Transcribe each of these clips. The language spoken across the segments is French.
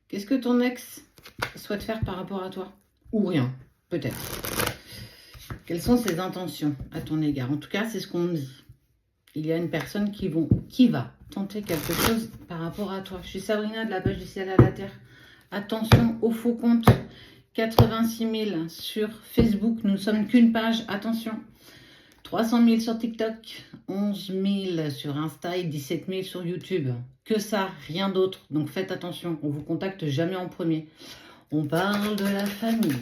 Qu'est-ce que ton ex souhaite faire par rapport à toi? Ou rien, peut-être. Quelles sont ses intentions à ton égard? En tout cas, c'est ce qu'on me dit. Il y a une personne qui va tenter quelque chose par rapport à toi. Je suis Sabrina de la page du ciel à la terre. Attention aux faux comptes. 86 000 sur Facebook. Nous ne sommes qu'une page. Attention. 300 000 sur TikTok. 11 000 sur Insta et 17 000 sur YouTube. Que ça, rien d'autre. Donc faites attention. On ne vous contacte jamais en premier. On parle de la famille.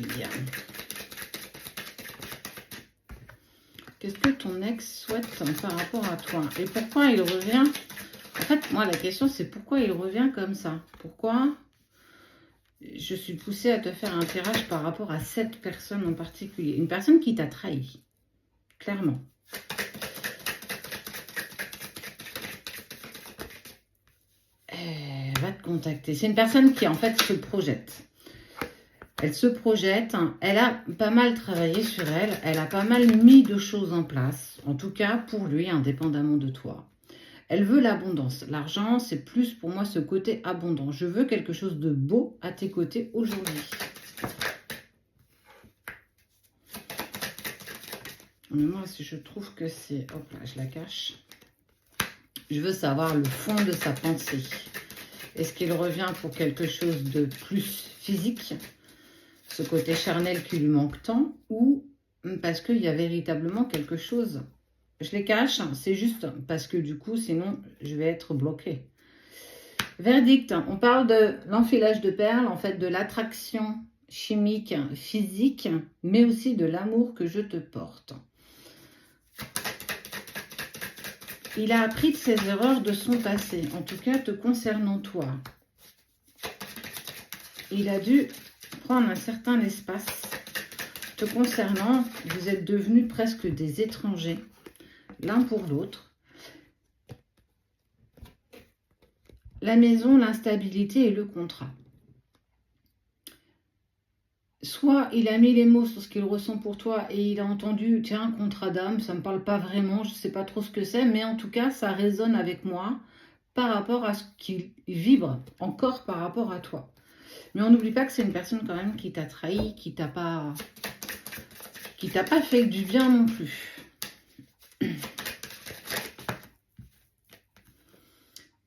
Qu'est-ce que ton ex souhaite par rapport à toi? Et pourquoi il revient? En fait, moi, la question, c'est pourquoi il revient comme ça? Pourquoi je suis poussée à te faire un tirage par rapport à cette personne en particulier? Une personne qui t'a trahi, clairement. Elle va te contacter. C'est une personne qui, en fait, se projette. Elle se projette, elle a pas mal travaillé sur elle, elle a pas mal mis de choses en place, en tout cas pour lui, indépendamment de toi. Elle veut l'abondance. L'argent, c'est plus pour moi ce côté abondant. Je veux quelque chose de beau à tes côtés aujourd'hui. Mais moi, si je trouve que c'est... Hop là, je la cache. Je veux savoir le fond de sa pensée. Est-ce qu'il revient pour quelque chose de plus physique ? Ce côté charnel qui lui manque tant, ou parce qu'il y a véritablement quelque chose. Je les cache, c'est juste parce que du coup, sinon, je vais être bloquée. Verdict, on parle de l'enfilage de perles, en fait, de l'attraction chimique, physique, mais aussi de l'amour que je te porte. Il a appris de ses erreurs de son passé, en tout cas te concernant toi. Il a dû prendre un certain espace te concernant. Vous êtes devenus presque des étrangers, l'un pour l'autre. La maison, l'instabilité et le contrat. Soit il a mis les mots sur ce qu'il ressent pour toi et il a entendu, tiens, contrat d'âme, ça ne me parle pas vraiment, je ne sais pas trop ce que c'est, mais en tout cas, ça résonne avec moi par rapport à ce qu'il vibre encore par rapport à toi. Mais on n'oublie pas que c'est une personne quand même qui t'a trahi, qui t'a pas fait du bien non plus.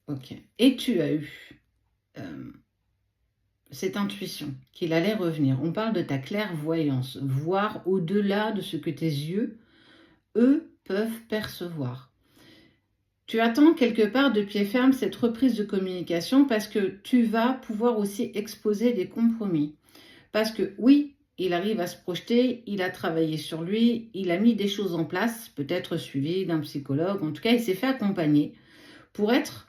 Ok. Et tu as eu cette intuition qu'il allait revenir. On parle de ta clairvoyance, voir au-delà de ce que tes yeux, eux, peuvent percevoir. Tu attends quelque part de pied ferme cette reprise de communication parce que tu vas pouvoir aussi exposer des compromis. Parce que oui, il arrive à se projeter, il a travaillé sur lui, il a mis des choses en place, peut-être suivi d'un psychologue, en tout cas il s'est fait accompagner pour être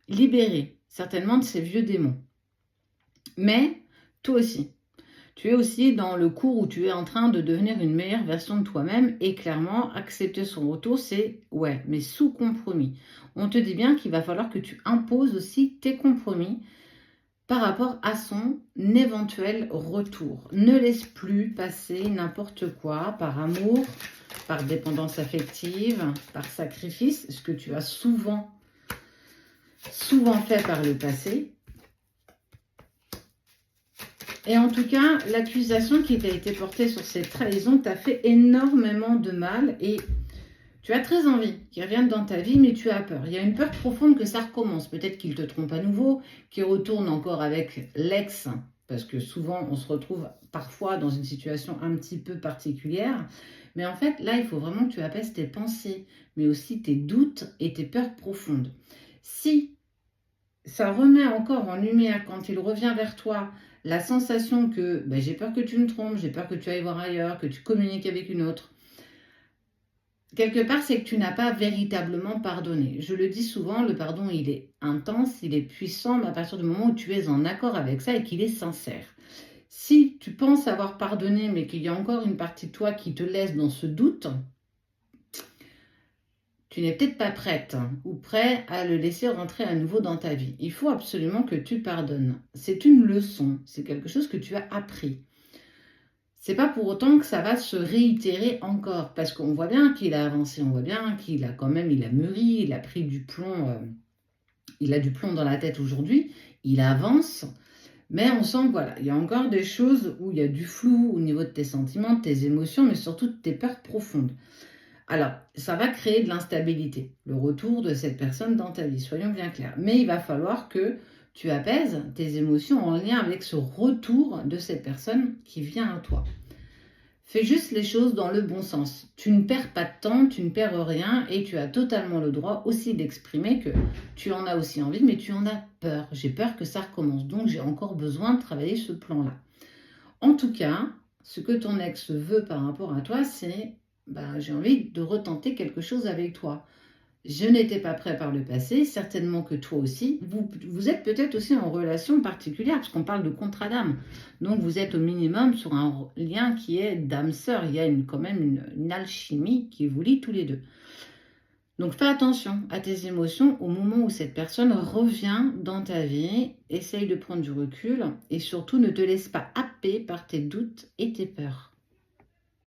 libéré certainement de ses vieux démons. Mais toi aussi, tu es aussi dans le cours où tu es en train de devenir une meilleure version de toi-même et clairement, accepter son retour, c'est ouais, mais sous compromis. On te dit bien qu'il va falloir que tu imposes aussi tes compromis par rapport à son éventuel retour. Ne laisse plus passer n'importe quoi par amour, par dépendance affective, par sacrifice, ce que tu as souvent fait par le passé. Et en tout cas, l'accusation qui t'a été portée sur cette trahison t'a fait énormément de mal et tu as très envie qu'il revienne dans ta vie, mais tu as peur. Il y a une peur profonde que ça recommence. Peut-être qu'il te trompe à nouveau, qu'il retourne encore avec l'ex, parce que souvent on se retrouve parfois dans une situation un petit peu particulière. Mais en fait, là, il faut vraiment que tu apaises tes pensées, mais aussi tes doutes et tes peurs profondes. Si ça remet encore en lumière, quand il revient vers toi, la sensation que j'ai peur que tu me trompes, j'ai peur que tu ailles voir ailleurs, que tu communiques avec une autre, quelque part, c'est que tu n'as pas véritablement pardonné. Je le dis souvent, le pardon, il est intense, il est puissant, mais à partir du moment où tu es en accord avec ça et qu'il est sincère. Si tu penses avoir pardonné, mais qu'il y a encore une partie de toi qui te laisse dans ce doute, tu n'es peut-être pas prête ou prêt à le laisser rentrer à nouveau dans ta vie. Il faut absolument que tu pardonnes. C'est une leçon, c'est quelque chose que tu as appris. C'est pas pour autant que ça va se réitérer encore, parce qu'on voit bien qu'il a avancé, on voit bien qu'il a quand même, il a mûri, il a pris du plomb, il a du plomb dans la tête aujourd'hui. il avance, mais on sent que voilà, il y a encore des choses où il y a du flou au niveau de tes sentiments, de tes émotions, mais surtout de tes peurs profondes. Alors, ça va créer de l'instabilité, le retour de cette personne dans ta vie, soyons bien clairs. Mais il va falloir que tu apaises tes émotions en lien avec ce retour de cette personne qui vient à toi. Fais juste les choses dans le bon sens. Tu ne perds pas de temps, tu ne perds rien et tu as totalement le droit aussi d'exprimer que tu en as aussi envie, mais tu en as peur. J'ai peur que ça recommence, donc j'ai encore besoin de travailler ce plan-là. En tout cas, ce que ton ex veut par rapport à toi, c'est j'ai envie de retenter quelque chose avec toi. Je n'étais pas prêt par le passé, certainement que toi aussi. Vous êtes peut-être aussi en relation particulière, parce qu'on parle de contrat d'âme. Donc vous êtes au minimum sur un lien qui est d'âme-sœur. Il y a quand même une alchimie qui vous lie tous les deux. Donc fais attention à tes émotions au moment où cette personne revient dans ta vie. Essaye de prendre du recul et surtout ne te laisse pas happer par tes doutes et tes peurs.